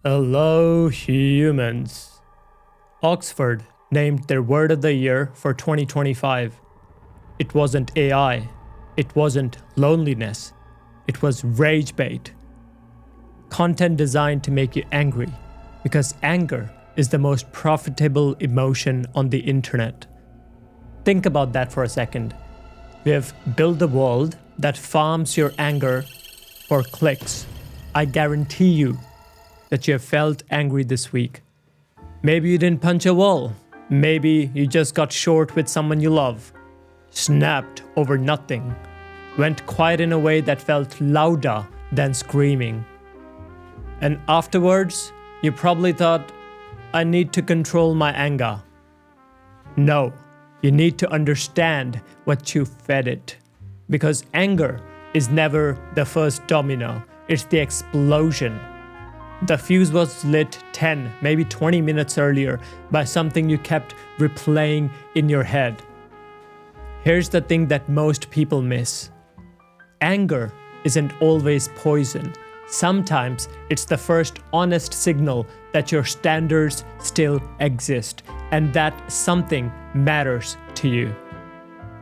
Hello, humans. Oxford named their word of the year for 2025. It wasn't AI. It wasn't loneliness. It was rage bait. Content designed to make you angry, because anger is the most profitable emotion on the internet. Think about that for a second. We have built a world that farms your anger for clicks. I guarantee you that you have felt angry this week. Maybe you didn't punch a wall. Maybe you just got short with someone you love. Snapped over nothing. Went quiet in a way that felt louder than screaming. And afterwards, you probably thought, I need to control my anger. No, you need to understand what you fed it. Because anger is never the first domino, it's the explosion. The fuse was lit 10, maybe 20 minutes earlier by something you kept replaying in your head. Here's the thing that most people miss. Anger isn't always poison. Sometimes it's the first honest signal that your standards still exist and that something matters to you.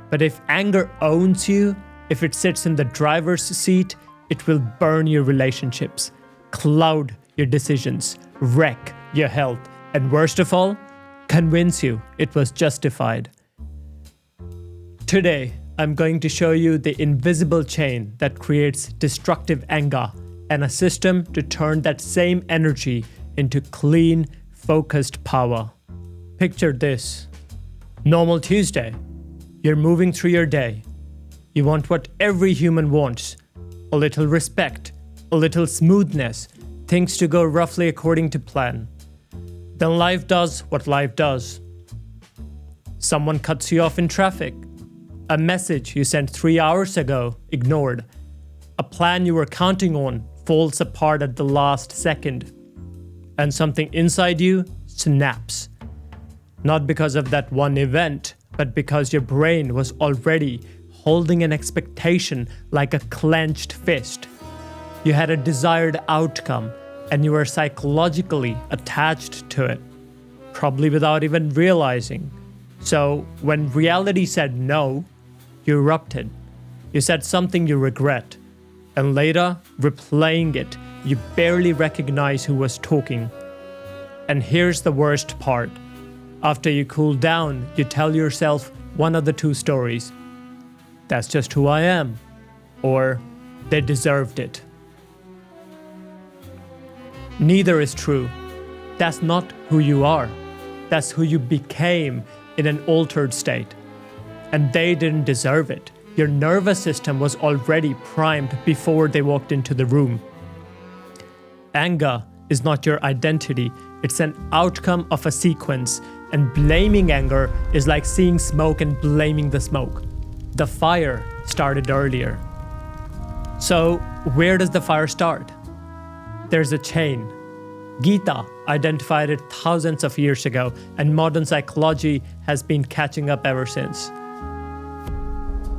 But if anger owns you, if it sits in the driver's seat, it will burn your relationships, cloud your decisions, wreck your health, and worst of all, convince you it was justified. Today, I'm going to show you the invisible chain that creates destructive anger and a system to turn that same energy into clean, focused power. Picture this. Normal Tuesday. You're moving through your day. You want what every human wants. A little respect, a little smoothness, things to go roughly according to plan. Then life does what life does. Someone cuts you off in traffic. A message you sent 3 hours ago ignored. A plan you were counting on falls apart at the last second. And something inside you snaps. Not because of that one event, but because your brain was already holding an expectation like a clenched fist. You had a desired outcome, and you were psychologically attached to it, probably without even realizing. So, when reality said no, you erupted. You said something you regret, and later, replaying it, you barely recognize who was talking. And here's the worst part. After you cool down, you tell yourself one of the two stories. That's just who I am. Or, they deserved it. Neither is true. That's not who you are. That's who you became in an altered state. And they didn't deserve it. Your nervous system was already primed before they walked into the room. Anger is not your identity. It's an outcome of a sequence. And blaming anger is like seeing smoke and blaming the smoke. The fire started earlier. So, where does the fire start? There's a chain. Gita identified it thousands of years ago, and modern psychology has been catching up ever since.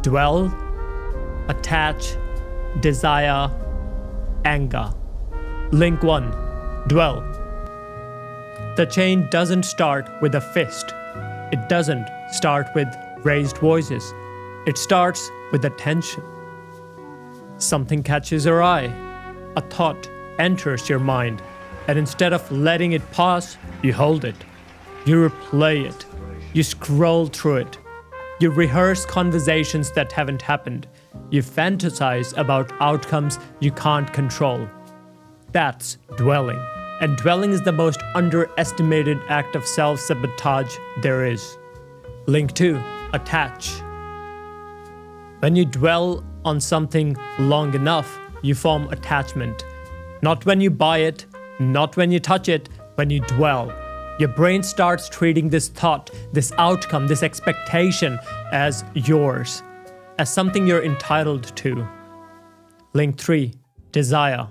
Dwell, attach, desire, anger. Link 1. Dwell. The chain doesn't start with a fist. It doesn't start with raised voices. It starts with attention. Something catches your eye. A thought enters your mind, and instead of letting it pass, you hold it. You replay it. You scroll through it. You rehearse conversations that haven't happened. You fantasize about outcomes you can't control. That's dwelling. And dwelling is the most underestimated act of self-sabotage there is. Link 2. Attach. When you dwell on something long enough, you form attachment. Not when you buy it, not when you touch it, when you dwell. Your brain starts treating this thought, this outcome, this expectation as yours, as something you're entitled to. Link 3. Desire.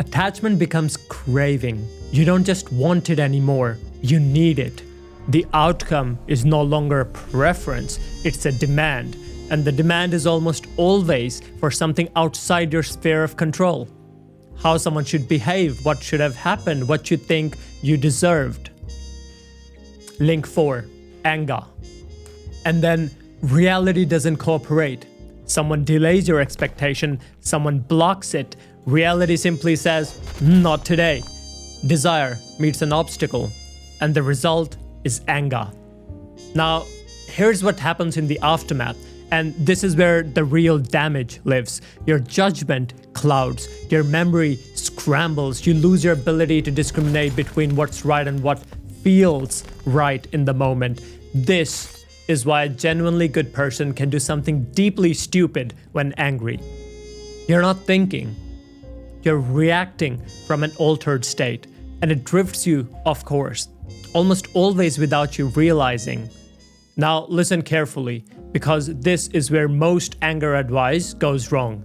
Attachment becomes craving. You don't just want it anymore, you need it. The outcome is no longer a preference, it's a demand. And the demand is almost always for something outside your sphere of control. how someone should behave, what should have happened, what you think you deserved. Link 4, anger. And then reality doesn't cooperate. Someone delays your expectation, someone blocks it. Reality simply says, not today. Desire meets an obstacle, and the result is anger. Now, here's what happens in the aftermath, and this is where the real damage lives. Your judgment clouds, your memory scrambles, you lose your ability to discriminate between what's right and what feels right in the moment. This is why a genuinely good person can do something deeply stupid when angry. You're not thinking, you're reacting from an altered state, and it drifts you off course, almost always without you realizing. Now listen carefully, because this is where most anger advice goes wrong.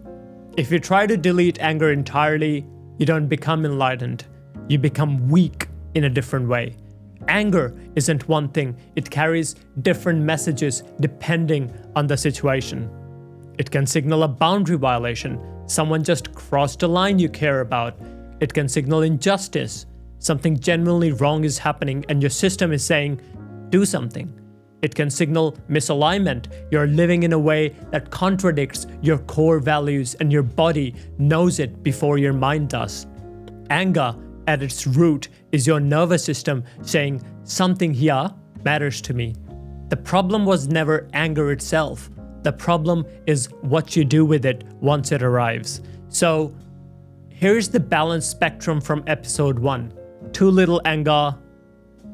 If you try to delete anger entirely, you don't become enlightened. You become weak in a different way. Anger isn't one thing, it carries different messages depending on the situation. It can signal a boundary violation, someone just crossed a line you care about. It can signal injustice, something genuinely wrong is happening and your system is saying, do something. It can signal misalignment, you're living in a way that contradicts your core values and your body knows it before your mind does. Anger, at its root, is your nervous system saying, something here matters to me. The problem was never anger itself. The problem is what you do with it once it arrives. So, here's the balanced spectrum from episode 1. Too little anger,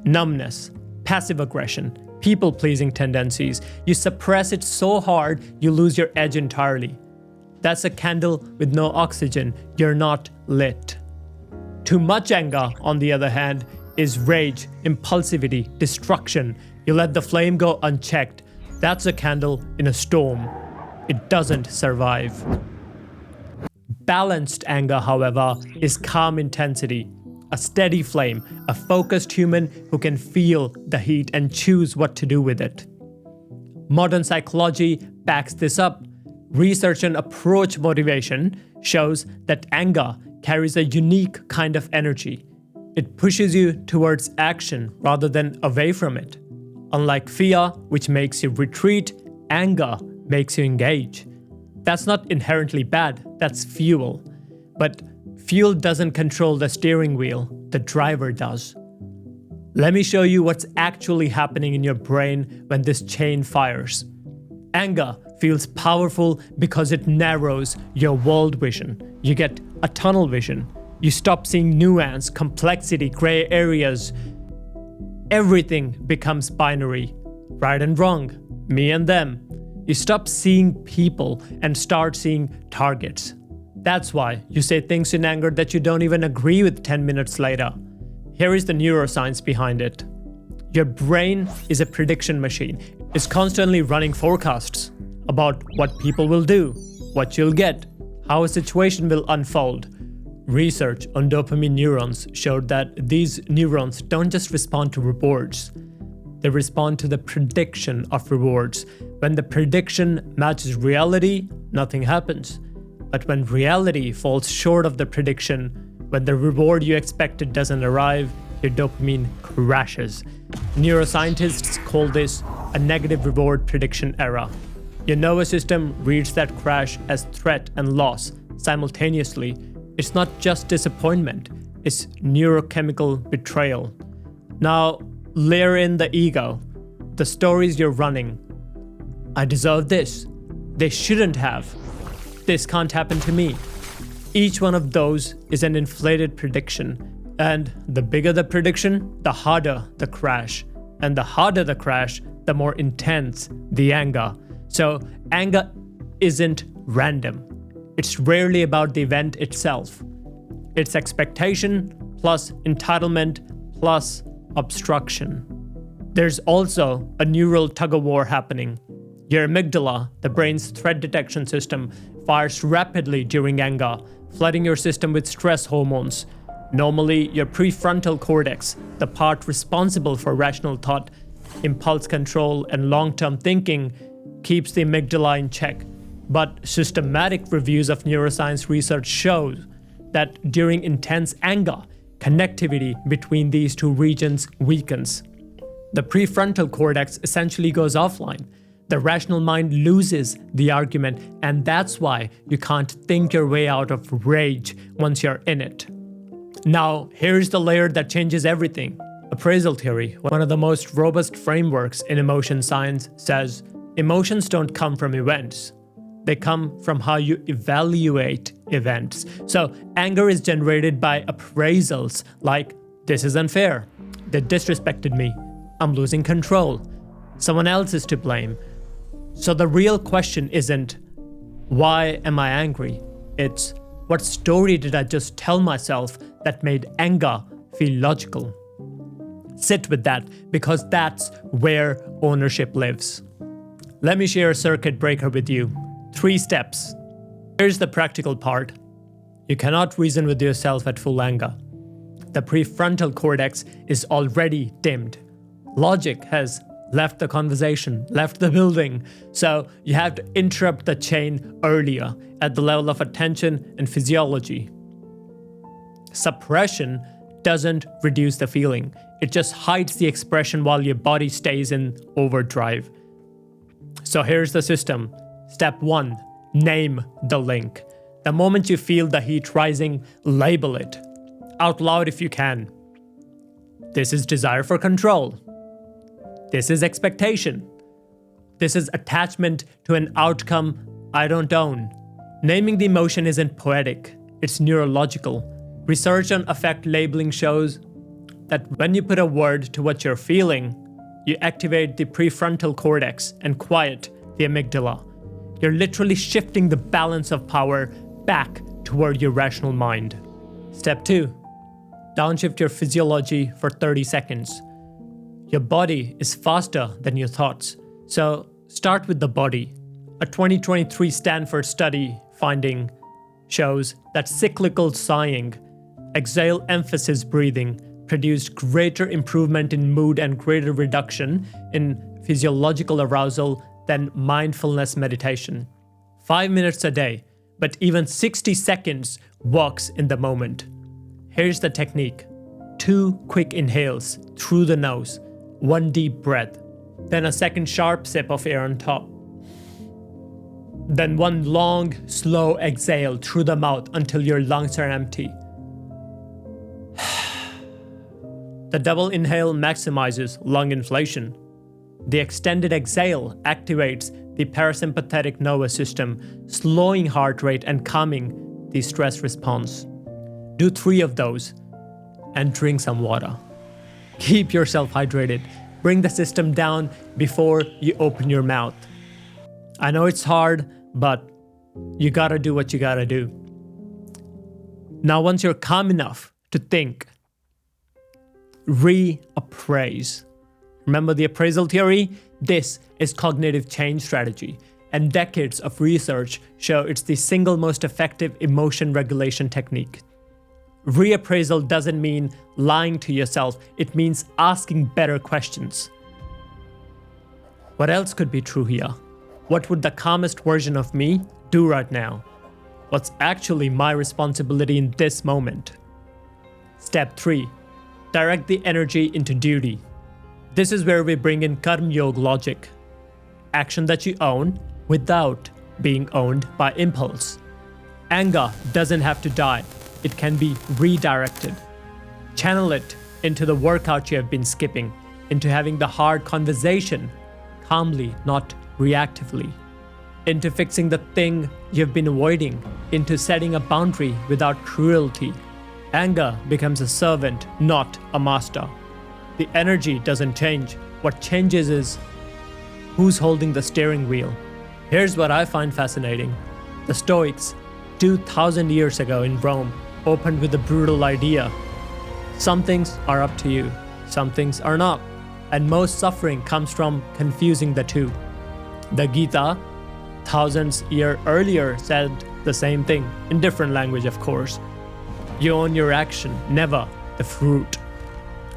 numbness, passive aggression, people-pleasing tendencies. You suppress it so hard, you lose your edge entirely. That's a candle with no oxygen. You're not lit. Too much anger, on the other hand, is rage, impulsivity, destruction. You let the flame go unchecked. That's a candle in a storm. It doesn't survive. Balanced anger, however, is calm intensity, a steady flame, a focused human who can feel the heat and choose what to do with it. Modern psychology backs this up. Research on approach motivation shows that anger carries a unique kind of energy. It pushes you towards action rather than away from it. Unlike fear, which makes you retreat, anger makes you engage. That's not inherently bad, that's fuel. But fuel doesn't control the steering wheel, the driver does. Let me show you what's actually happening in your brain when this chain fires. Anger feels powerful because it narrows your world vision. You get a tunnel vision. You stop seeing nuance, complexity, gray areas. Everything becomes binary, right and wrong, me and them. You stop seeing people and start seeing targets. That's why you say things in anger that you don't even agree with 10 minutes later. Here is the neuroscience behind it. Your brain is a prediction machine. It's constantly running forecasts about what people will do, what you'll get, how a situation will unfold. Research on dopamine neurons showed that these neurons don't just respond to rewards. They respond to the prediction of rewards. When the prediction matches reality, nothing happens. But when reality falls short of the prediction, when the reward you expected doesn't arrive, your dopamine crashes. Neuroscientists call this a negative reward prediction error. Your nervous system reads that crash as threat and loss simultaneously. It's not just disappointment, it's neurochemical betrayal. Now, layer in the ego, the stories you're running. I deserve this. They shouldn't have. This can't happen to me. Each one of those is an inflated prediction. And the bigger the prediction, the harder the crash. And the harder the crash, the more intense the anger. So anger isn't random. It's rarely about the event itself. It's expectation plus entitlement plus obstruction. There's also a neural tug-of-war happening. Your amygdala, the brain's threat detection system, fires rapidly during anger, flooding your system with stress hormones. Normally, your prefrontal cortex, the part responsible for rational thought, impulse control, and long-term thinking, keeps the amygdala in check. But systematic reviews of neuroscience research show that during intense anger, connectivity between these two regions weakens. The prefrontal cortex essentially goes offline. The rational mind loses the argument, and that's why you can't think your way out of rage once you're in it. Now, here's the layer that changes everything. Appraisal theory, one of the most robust frameworks in emotion science, says emotions don't come from events. They come from how you evaluate events. So anger is generated by appraisals like, this is unfair, they disrespected me, I'm losing control, someone else is to blame. So the real question isn't, why am I angry? It's, what story did I just tell myself that made anger feel logical? Sit with that, because that's where ownership lives. Let me share a circuit breaker with you. 3 steps. Here's the practical part. You cannot reason with yourself at full anger. The prefrontal cortex is already dimmed. Logic has left the conversation, left the building. So you have to interrupt the chain earlier at the level of attention and physiology. Suppression doesn't reduce the feeling. It just hides the expression while your body stays in overdrive. So here's the system. Step 1, name the link. The moment you feel the heat rising, label it. Out loud if you can. This is desire for control. This is expectation. This is attachment to an outcome I don't own. Naming the emotion isn't poetic, it's neurological. Research on affect labeling shows that when you put a word to what you're feeling, you activate the prefrontal cortex and quiet the amygdala. You're literally shifting the balance of power back toward your rational mind. Step 2. Downshift your physiology for 30 seconds. Your body is faster than your thoughts, so start with the body. A 2023 Stanford study finding shows that cyclical sighing, exhale emphasis breathing, produced greater improvement in mood and greater reduction in physiological arousal than mindfulness meditation. 5 minutes a day, but even 60 seconds works in the moment. Here's the technique. 2 quick inhales through the nose, 1 deep breath, then a second sharp sip of air on top. Then 1 long, slow exhale through the mouth until your lungs are empty. The double inhale maximizes lung inflation. The extended exhale activates the parasympathetic nervous system, slowing heart rate and calming the stress response. Do 3 of those and drink some water. Keep yourself hydrated. Bring the system down before you open your mouth. I know it's hard, but you gotta do what you gotta do. Now, once you're calm enough to think, reappraise. Remember the appraisal theory? This is cognitive change strategy, and decades of research show it's the single most effective emotion regulation technique. Reappraisal doesn't mean lying to yourself, it means asking better questions. What else could be true here? What would the calmest version of me do right now? What's actually my responsibility in this moment? Step 3. Direct the energy into duty. This is where we bring in Karma Yoga logic. Action that you own without being owned by impulse. Anger doesn't have to die. It can be redirected. Channel it into the workout you have been skipping, into having the hard conversation, calmly, not reactively, into fixing the thing you've been avoiding, into setting a boundary without cruelty. Anger becomes a servant, not a master. The energy doesn't change. What changes is who's holding the steering wheel. Here's what I find fascinating. The Stoics, 2,000 years ago in Rome, opened with a brutal idea. Some things are up to you, some things are not. And most suffering comes from confusing the two. The Gita, thousands years earlier, said the same thing, in different language of course. You own your action, never the fruit.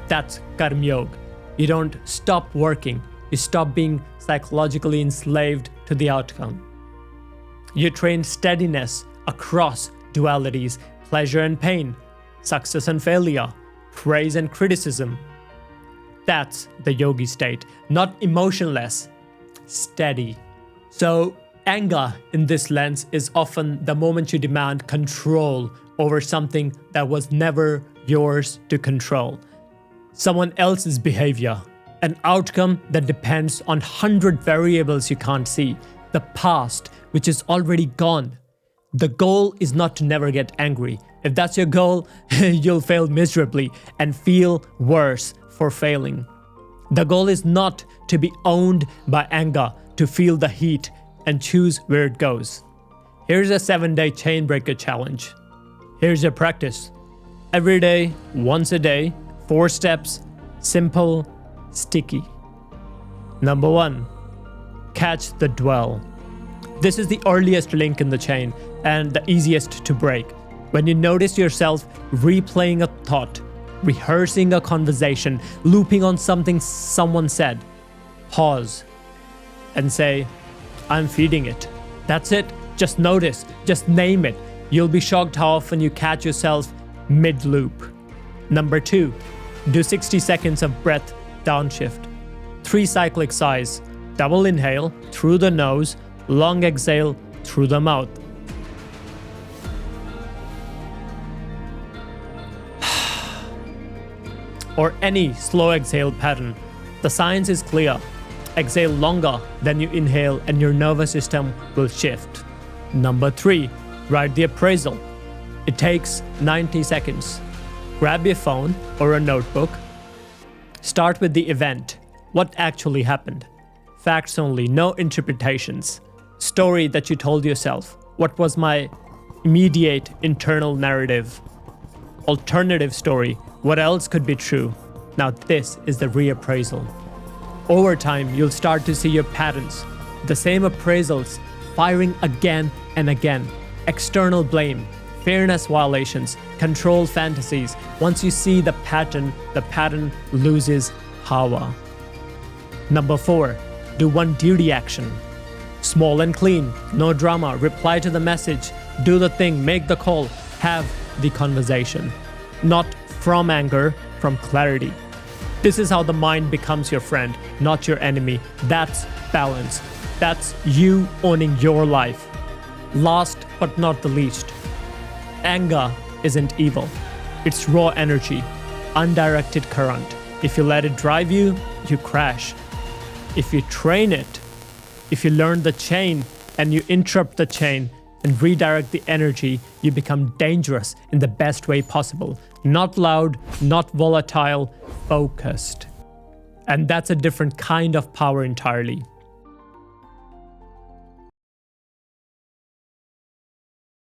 That's Karma Yoga. You don't stop working, you stop being psychologically enslaved to the outcome. You train steadiness across dualities pleasure and pain, success and failure, praise and criticism. That's the yogi state, not emotionless, steady. So, anger in this lens is often the moment you demand control over something that was never yours to control. Someone else's behavior, an outcome that depends on 100 variables you can't see, the past, which is already gone. The goal is not to never get angry. If that's your goal, you'll fail miserably and feel worse for failing. The goal is not to be owned by anger, to feel the heat and choose where it goes. Here's a 7-day chain breaker challenge. Here's your practice. Every day, once a day, 4 steps, simple, sticky. Number 1, catch the dwell. This is the earliest link in the chain and the easiest to break. When you notice yourself replaying a thought, rehearsing a conversation, looping on something someone said, pause and say, I'm feeding it. That's it. Just notice. Just name it. You'll be shocked how often you catch yourself mid-loop. Number 2, do 60 seconds of breath downshift. 3 cyclic sighs. Double inhale through the nose, long exhale through the mouth. Or any slow exhale pattern. The science is clear. Exhale longer than you inhale and your nervous system will shift. Number 3, write the appraisal. It takes 90 seconds. Grab your phone or a notebook. Start with the event. What actually happened? Facts only, no interpretations. Story that you told yourself. What was my immediate internal narrative? Alternative story. What else could be true? Now this is the reappraisal. Over time, you'll start to see your patterns. The same appraisals firing again and again. External blame, fairness violations, control fantasies. Once you see the pattern loses power. Number 4, do one duty action. Small and clean, no drama, reply to the message, do the thing, make the call, have the conversation. Not from anger, from clarity. This is how the mind becomes your friend, not your enemy. That's balance. That's you owning your life. Last but not the least, anger isn't evil. It's raw energy, undirected current. If you let it drive you, you crash. If you train it, if you learn the chain and you interrupt the chain and redirect the energy, you become dangerous in the best way possible. Not loud, not volatile, focused. And that's a different kind of power entirely.